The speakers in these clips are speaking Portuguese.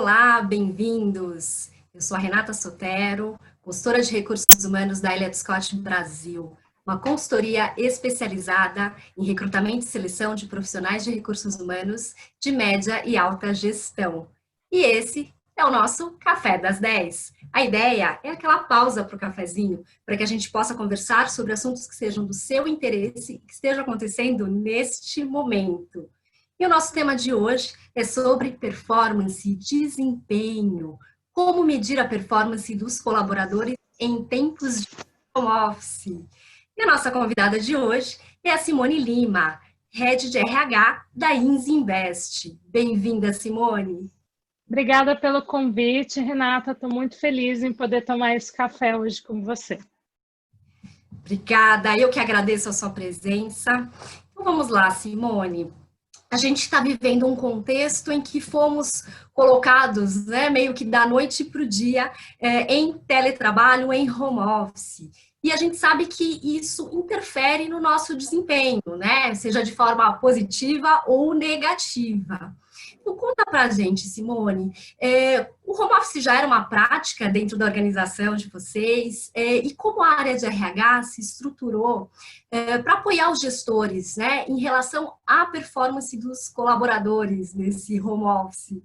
Olá, bem-vindos! Eu sou a Renata Sotero, consultora de recursos humanos da Elliott Scott Brasil, uma consultoria especializada em recrutamento e seleção de profissionais de recursos humanos de média e alta gestão. E esse é o nosso Café das 10. A ideia é aquela pausa para o cafezinho, para que a gente possa conversar sobre assuntos que sejam do seu interesse e que estejam acontecendo neste momento. E o nosso tema de hoje é sobre performance e desempenho. Como medir a performance dos colaboradores em tempos de home office. E a nossa convidada de hoje é a Simone Lima, Head de RH da Insinvest. Bem-vinda, Simone. Obrigada pelo convite, Renata. Estou muito feliz em poder tomar esse café hoje com você. Obrigada, eu que agradeço a sua presença. Então vamos lá, Simone. A gente está vivendo um contexto em que fomos colocados, né, meio que da noite para o dia, em teletrabalho, em home office. E a gente sabe que isso interfere no nosso desempenho, né, seja de forma positiva ou negativa. Então, conta para a gente, Simone, o home office já era uma prática dentro da organização de vocês, e como a área de RH se estruturou para apoiar os gestores, né, em relação à performance dos colaboradores nesse home office?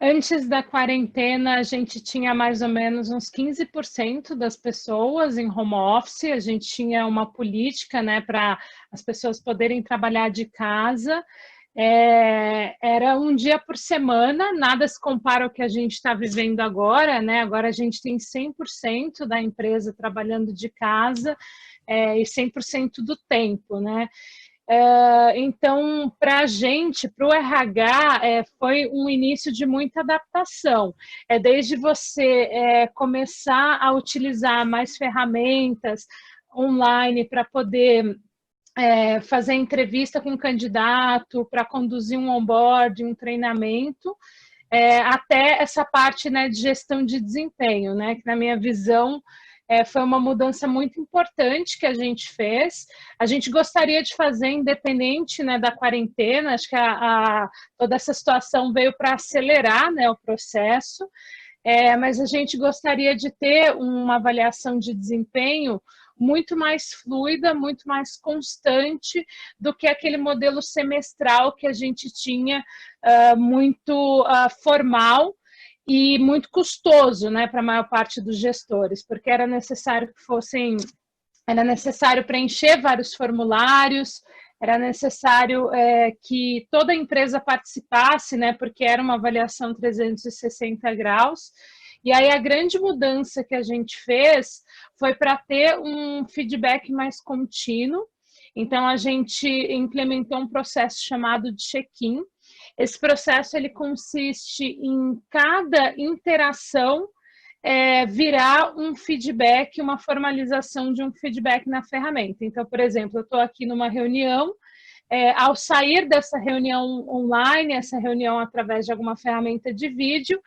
Antes da quarentena, a gente tinha mais ou menos uns 15% das pessoas em home office. A gente tinha uma política, né, para as pessoas poderem trabalhar de casa. Era um dia por semana, nada se compara ao que a gente está vivendo agora, né? Agora a gente tem 100% da empresa trabalhando de casa e 100% do tempo, né? Então, para a gente, para o RH, foi um início de muita adaptação. Desde você começar a utilizar mais ferramentas online para poder fazer entrevista com o candidato, para conduzir um onboarding, um treinamento, até essa parte, né, de gestão de desempenho, né, que na minha visão foi uma mudança muito importante que a gente fez. A gente gostaria de fazer independente, né, da quarentena. Acho que toda essa situação veio para acelerar, né, o processo, mas a gente gostaria de ter uma avaliação de desempenho muito mais fluida, muito mais constante do que aquele modelo semestral que a gente tinha, muito formal e muito custoso, né, para a maior parte dos gestores, porque era necessário preencher vários formulários, era necessário que toda a empresa participasse, né, porque era uma avaliação 360 graus. E aí a grande mudança que a gente fez foi para ter um feedback mais contínuo. Então a gente implementou um processo chamado de check-in. Esse processo ele consiste em cada interação virar um feedback, uma formalização de um feedback na ferramenta. Então, por exemplo, eu estou aqui numa reunião, ao sair dessa reunião online, essa reunião através de alguma ferramenta de vídeo,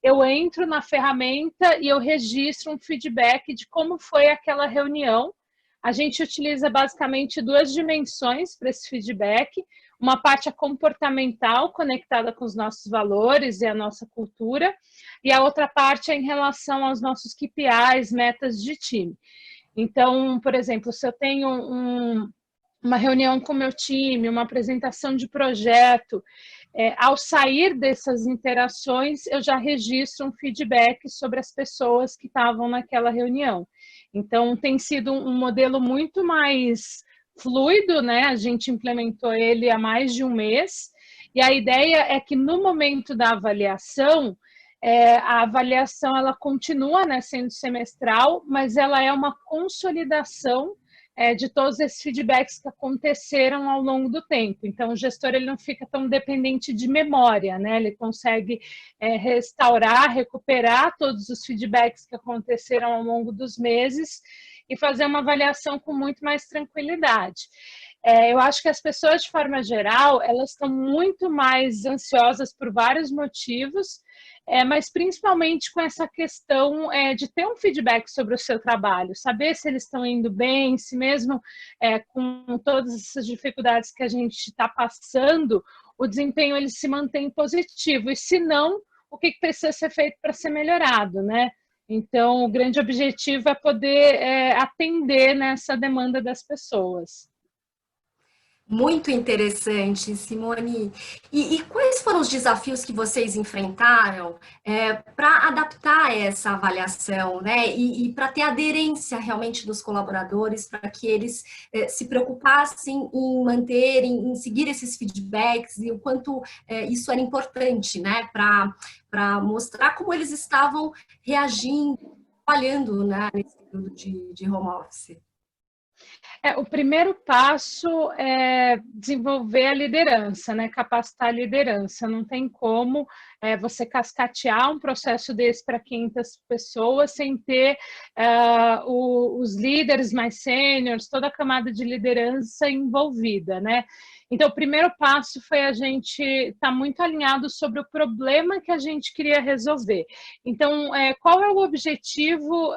eu entro na ferramenta e eu registro um feedback de como foi aquela reunião. A gente utiliza basicamente duas dimensões para esse feedback. Uma parte é comportamental, conectada com os nossos valores e a nossa cultura, e a outra parte é em relação aos nossos KPIs, metas de time. Então, por exemplo, se eu tenho uma reunião com o meu time, uma apresentação de projeto, ao sair dessas interações, eu já registro um feedback sobre as pessoas que estavam naquela reunião. Então, tem sido um modelo muito mais fluido, né? A gente implementou ele há mais de um mês, e a ideia é que no momento da avaliação, a avaliação ela continua, né, sendo semestral, mas ela é uma consolidação de todos esses feedbacks que aconteceram ao longo do tempo. Então, o gestor ele não fica tão dependente de memória, né? Ele consegue restaurar, recuperar todos os feedbacks que aconteceram ao longo dos meses e fazer uma avaliação com muito mais tranquilidade. Eu acho que as pessoas, de forma geral, elas estão muito mais ansiosas por vários motivos, mas principalmente com essa questão de ter um feedback sobre o seu trabalho, saber se eles estão indo bem, se mesmo com todas essas dificuldades que a gente está passando, o desempenho ele se mantém positivo, e se não, o que precisa ser feito para ser melhorado, né? Então, o grande objetivo é poder atender nessa demanda das pessoas. Muito interessante, Simone. E quais foram os desafios que vocês enfrentaram para adaptar essa avaliação, né? E para ter aderência realmente dos colaboradores, para que eles se preocupassem em manter, em seguir esses feedbacks e o quanto isso era importante, né? Para mostrar como eles estavam reagindo, trabalhando, né, nesse período de home office. O primeiro passo é desenvolver a liderança, né? Capacitar a liderança. Não tem como você cascatear um processo desse para 500 pessoas sem ter os líderes mais sêniores, toda a camada de liderança envolvida, né? Então, o primeiro passo foi a gente estar muito alinhado sobre o problema que a gente queria resolver. Então, qual é o objetivo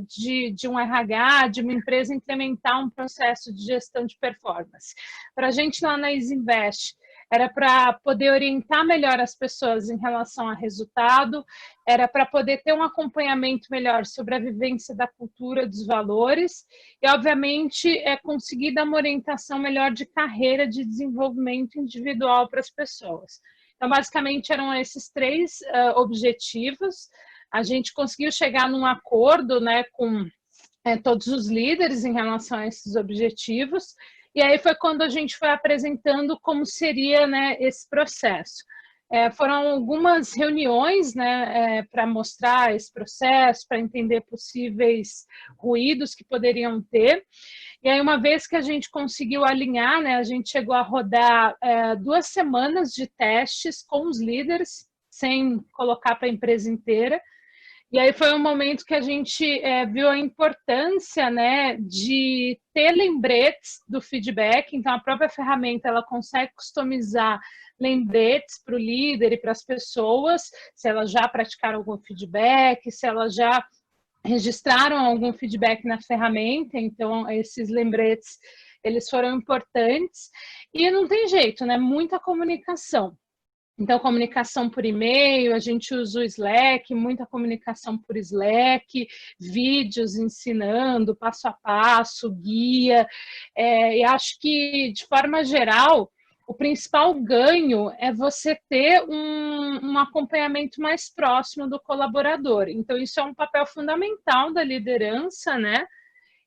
de um RH, de uma empresa implementar um processo de gestão de performance? Para a gente lá na Easy Invest, era para poder orientar melhor as pessoas em relação a resultado, era para poder ter um acompanhamento melhor sobre a vivência da cultura, dos valores, e, obviamente, conseguir dar uma orientação melhor de carreira, de desenvolvimento individual para as pessoas. Então, basicamente, eram esses três objetivos. A gente conseguiu chegar num acordo, né, com todos os líderes em relação a esses objetivos, e aí foi quando a gente foi apresentando como seria, né, esse processo. Foram algumas reuniões, né, para mostrar esse processo, para entender possíveis ruídos que poderiam ter. E aí, uma vez que a gente conseguiu alinhar, né, a gente chegou a rodar 2 semanas de testes com os líderes, sem colocar para a empresa inteira. E aí foi um momento que a gente viu a importância, né, de ter lembretes do feedback. Então, a própria ferramenta ela consegue customizar lembretes para o líder e para as pessoas, se elas já praticaram algum feedback, se elas já registraram algum feedback na ferramenta. Então, esses lembretes, eles foram importantes. E não tem jeito, né? Muita comunicação. Então, comunicação por e-mail, a gente usa o Slack, muita comunicação por Slack, vídeos ensinando passo a passo, guia. E acho que, de forma geral, o principal ganho é você ter um acompanhamento mais próximo do colaborador. Então, isso é um papel fundamental da liderança, né?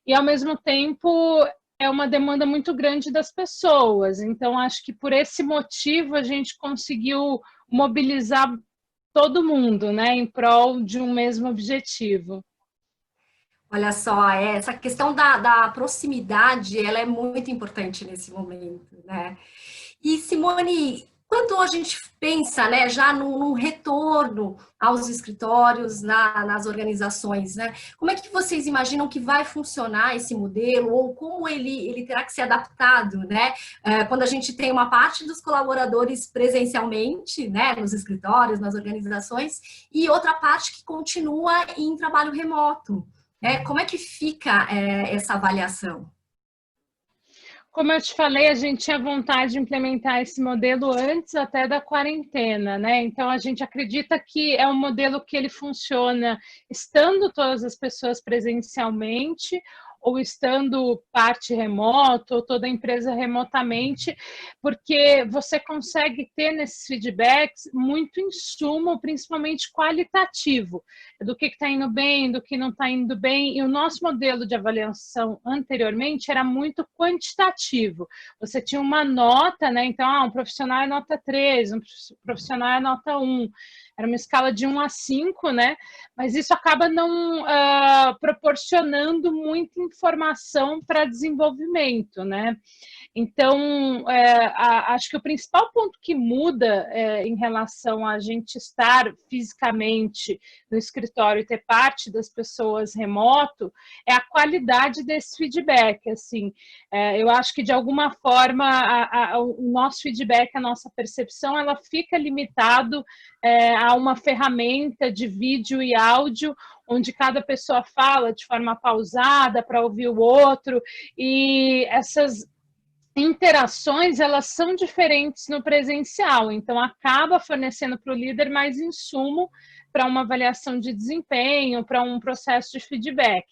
E, ao mesmo tempo, é uma demanda muito grande das pessoas. Então, acho que por esse motivo a gente conseguiu mobilizar todo mundo, né, em prol de um mesmo objetivo. Olha só, essa questão da proximidade, ela é muito importante nesse momento, né? E, Simone, quando a gente pensa, né, já no retorno aos escritórios, nas organizações, né, como é que vocês imaginam que vai funcionar esse modelo, ou como ele terá que ser adaptado, né, quando a gente tem uma parte dos colaboradores presencialmente, né, nos escritórios, nas organizações, e outra parte que continua em trabalho remoto? Como é que fica essa avaliação? Como eu te falei, a gente tinha vontade de implementar esse modelo antes até da quarentena, né? Então, a gente acredita que é um modelo que ele funciona estando todas as pessoas presencialmente, ou estando parte remoto, ou toda a empresa remotamente, porque você consegue ter nesses feedbacks muito insumo, principalmente qualitativo, do que está indo bem, do que não está indo bem. E o nosso modelo de avaliação anteriormente era muito quantitativo. Você tinha uma nota, né? Então, um profissional é nota 3, um profissional é nota 1. Era uma escala de 1 a 5, né? Mas isso acaba não proporcionando muita informação para desenvolvimento, né? Então, acho que o principal ponto que muda em relação a gente estar fisicamente no escritório e ter parte das pessoas remoto é a qualidade desse feedback. Assim, eu acho que, de alguma forma, o nosso feedback, a nossa percepção, ela fica limitado a uma ferramenta de vídeo e áudio, onde cada pessoa fala de forma pausada para ouvir o outro, e essas interações, elas são diferentes no presencial, então acaba fornecendo para o líder mais insumo para uma avaliação de desempenho, para um processo de feedback.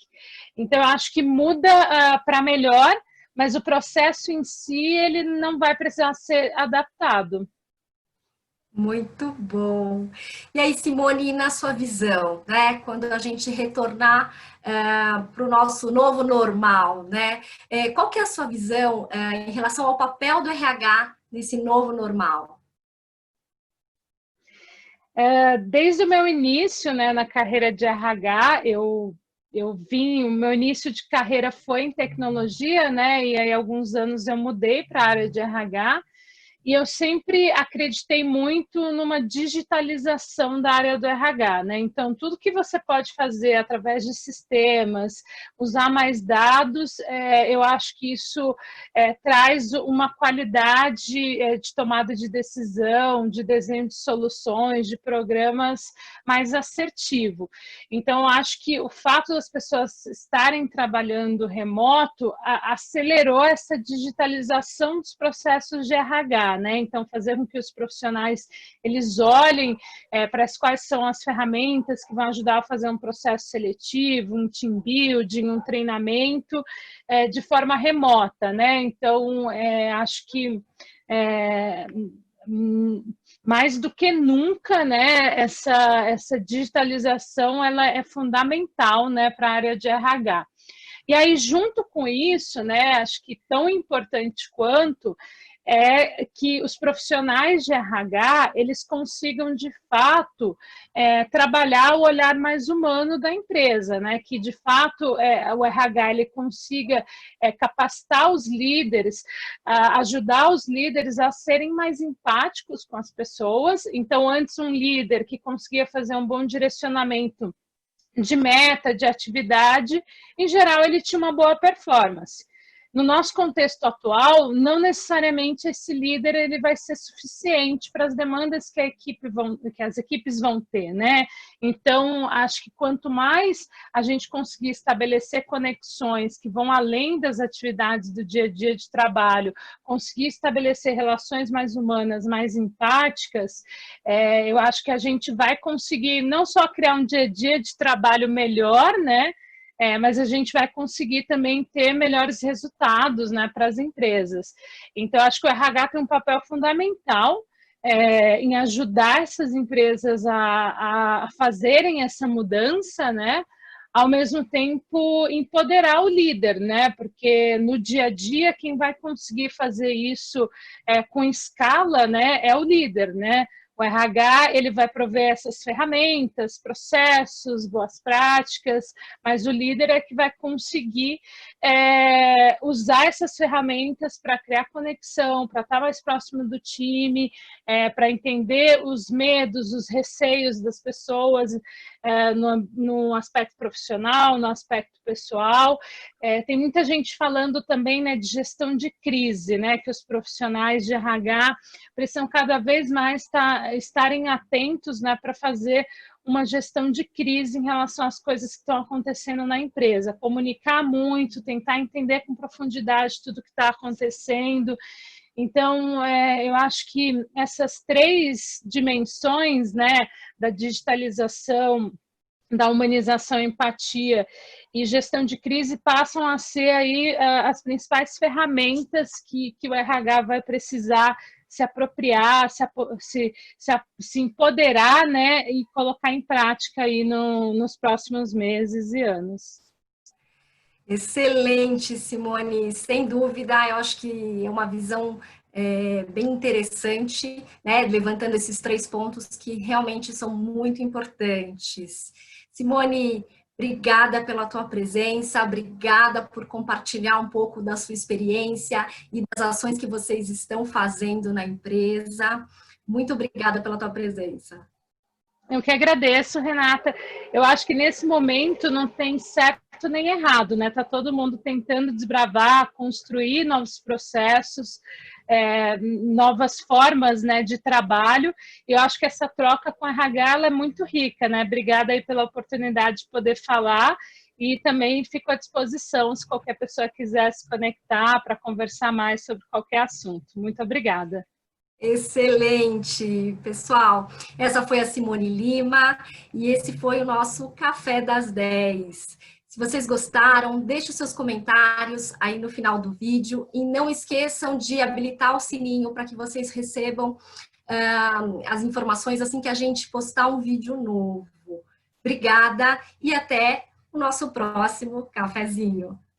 Então, eu acho que muda para melhor, mas o processo em si, ele não vai precisar ser adaptado. Muito bom. E aí, Simone, na sua visão, né, quando a gente retornar para o nosso novo normal, né, qual que é a sua visão em relação ao papel do RH nesse novo normal? Desde o meu início, né, na carreira de RH, o meu início de carreira foi em tecnologia, né, e aí alguns anos eu mudei para a área de RH, e eu sempre acreditei muito numa digitalização da área do RH, né? Então, tudo que você pode fazer através de sistemas, usar mais dados, eu acho que isso traz uma qualidade de tomada de decisão, de desenho de soluções, de programas mais assertivo. Então, eu acho que o fato das pessoas estarem trabalhando remoto acelerou essa digitalização dos processos de RH, né? Então, fazer com que os profissionais eles olhem para quais são as ferramentas que vão ajudar a fazer um processo seletivo, um team building, um treinamento de forma remota, né? Então, acho que mais do que nunca, né, essa digitalização ela é fundamental, né, para a área de RH. E aí, junto com isso, né, acho que tão importante quanto é que os profissionais de RH, eles consigam, de fato, trabalhar o olhar mais humano da empresa, né? Que, de fato, o RH ele consiga capacitar os líderes, ajudar os líderes a serem mais empáticos com as pessoas. Então, antes, um líder que conseguia fazer um bom direcionamento de meta, de atividade, em geral, ele tinha uma boa performance. No nosso contexto atual, não necessariamente esse líder ele vai ser suficiente para as demandas que as equipes vão ter, né? Então, acho que quanto mais a gente conseguir estabelecer conexões que vão além das atividades do dia a dia de trabalho, conseguir estabelecer relações mais humanas, mais empáticas, eu acho que a gente vai conseguir não só criar um dia a dia de trabalho melhor, né? Mas a gente vai conseguir também ter melhores resultados, né, para as empresas. Então, acho que o RH tem um papel fundamental em ajudar essas empresas a fazerem essa mudança, né, ao mesmo tempo empoderar o líder, né, porque no dia a dia quem vai conseguir fazer isso com escala, né, é o líder, né. O RH ele vai prover essas ferramentas, processos, boas práticas, mas o líder é que vai conseguir usar essas ferramentas para criar conexão, para estar mais próximo do time, para entender os medos, os receios das pessoas no aspecto profissional, no aspecto pessoal. Tem muita gente falando também, né, de gestão de crise, né, que os profissionais de RH precisam cada vez mais estarem atentos, né, para fazer uma gestão de crise em relação às coisas que estão acontecendo na empresa, comunicar muito, tentar entender com profundidade tudo que está acontecendo. Então, eu acho que essas três dimensões, né, da digitalização, da humanização, empatia e gestão de crise passam a ser aí as principais ferramentas que o RH vai precisar se apropriar, se empoderar, né, e colocar em prática aí nos próximos meses e anos. Excelente, Simone, sem dúvida, eu acho que é uma visão bem interessante, né, levantando esses 3 pontos que realmente são muito importantes. Simone, obrigada pela tua presença, obrigada por compartilhar um pouco da sua experiência e das ações que vocês estão fazendo na empresa. Muito obrigada pela tua presença. Eu que agradeço, Renata. Eu acho que nesse momento não tem certo nem errado, né? Tá todo mundo tentando desbravar, construir novos processos, novas formas, né, de trabalho. E eu acho que essa troca com a RH ela é muito rica, né? Obrigada aí pela oportunidade de poder falar. E também fico à disposição se qualquer pessoa quiser se conectar para conversar mais sobre qualquer assunto. Muito obrigada. Excelente, pessoal. Essa foi a Simone Lima e esse foi o nosso Café das 10. Se vocês gostaram, deixe os seus comentários aí no final do vídeo e não esqueçam de habilitar o sininho para que vocês recebam as informações assim que a gente postar um vídeo novo. Obrigada e até o nosso próximo cafezinho.